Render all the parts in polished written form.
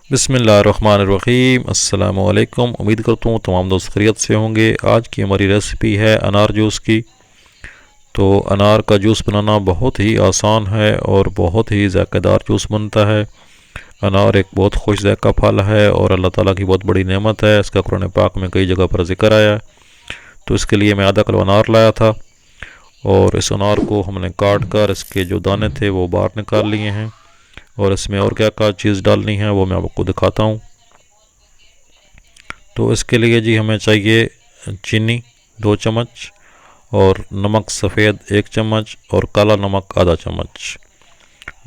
बिस्मिल्लाहिर्रहमानिर्रहीम। अस्सलाम वालेकुम। उम्मीद करता हूँ तमाम दोस्त खैरियत से होंगे। आज की हमारी रेसिपी है अनार जूस की। तो अनार का जूस बनाना बहुत ही आसान है और बहुत ही ज़ायकेदार जूस बनता है। अनार एक बहुत खुश ज़ायका फल है और अल्लाह ताला की बहुत बड़ी नेमत है। इसका कुरान पाक में कई जगह पर जिक्र आया है। तो इसके लिए मैं आधा किलो अनार लाया था और इस अनार को हमने काट कर इसके जो दाने थे वो बाहर निकाल लिए हैं। और इसमें और क्या क्या चीज़ डालनी है वो मैं आपको दिखाता हूँ। तो इसके लिए जी हमें चाहिए चीनी 2 चम्मच और नमक सफ़ेद 1 चम्मच और काला नमक आधा चम्मच।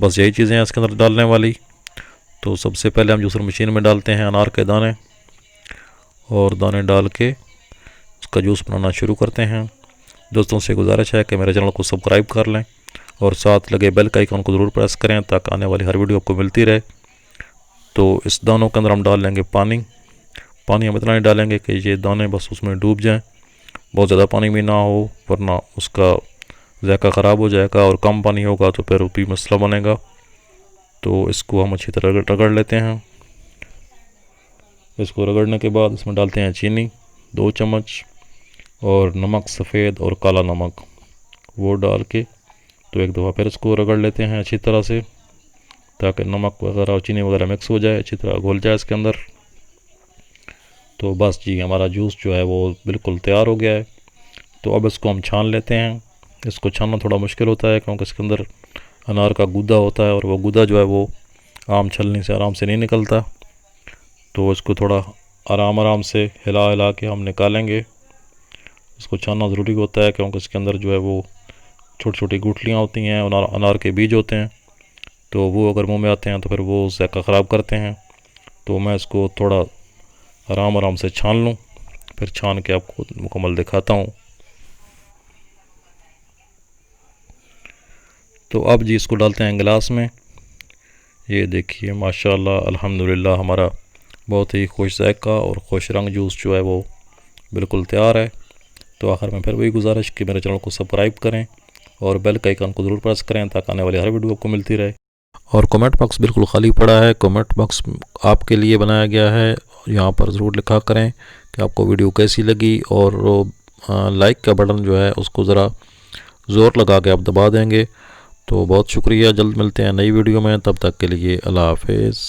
बस यही चीज़ें हैं इसके अंदर डालने वाली। तो सबसे पहले हम जूसर मशीन में डालते हैं अनार के दाने और दाने डाल के उसका जूस बनाना शुरू करते हैं। दोस्तों से गुजारिश है कि मेरे चैनल को सब्सक्राइब कर लें और साथ लगे बेल का आइकन को ज़रूर प्रेस करें ताकि आने वाली हर वीडियो आपको मिलती रहे। तो इस दानों के अंदर हम डाल लेंगे पानी। पानी हम इतना नहीं डालेंगे कि ये दाने बस उसमें डूब जाएं। बहुत ज़्यादा पानी भी ना हो वरना उसका ज़ायका ख़राब हो जाएगा, और कम पानी होगा तो फिर भी मसला बनेगा। तो इसको हम अच्छी तरह रगड़ लेते हैं। इसको रगड़ने के बाद इसमें डालते हैं चीनी 2 चम्मच और नमक सफ़ेद और काला नमक वो डाल के तो एक दफ़ा फिर इसको रगड़ लेते हैं अच्छी तरह से ताकि नमक वगैरह और चीनी वगैरह मिक्स हो जाए, अच्छी तरह घुल जाए इसके अंदर। तो बस जी हमारा जूस जो है वो बिल्कुल तैयार हो गया है। तो अब इसको हम छान लेते हैं। इसको छानना थोड़ा मुश्किल होता है क्योंकि इसके अंदर अनार का गूदा होता है और वो गूदा जो है वो आम छलनी से आराम से नहीं निकलता। तो इसको थोड़ा आराम आराम से हिला हिला के हम निकालेंगे। इसको छानना ज़रूरी होता है क्योंकि इसके अंदर जो है वो छोटी छोटी गुठलियाँ होती हैं, अनार के बीज होते हैं। तो वो अगर मुंह में आते हैं तो फिर वो ज़ायका ख़राब करते हैं। तो मैं इसको थोड़ा आराम आराम से छान लूँ, फिर छान के आपको मुकम्मल दिखाता हूँ। तो अब जी इसको डालते हैं गिलास में। ये देखिए माशाल्लाह अल्हम्दुलिल्लाह हमारा बहुत ही खुश ज़ायका और खुश रंग जूस जो है वो बिल्कुल तैयार है। तो आखिर में फिर वही गुजारिश कि मेरे चैनल को सब्सक्राइब करें और बेल का आइकन को ज़रूर प्रेस करें ताकि आने वाली हर वीडियो आपको मिलती रहे। और कमेंट बॉक्स बिल्कुल खाली पड़ा है, कमेंट बॉक्स आपके लिए बनाया गया है। यहाँ पर ज़रूर लिखा करें कि आपको वीडियो कैसी लगी, और लाइक का बटन जो है उसको ज़रा ज़ोर लगा के आप दबा देंगे तो बहुत शुक्रिया। जल्द मिलते हैं नई वीडियो में, तब तक के लिए अल्लाह हाफिज़।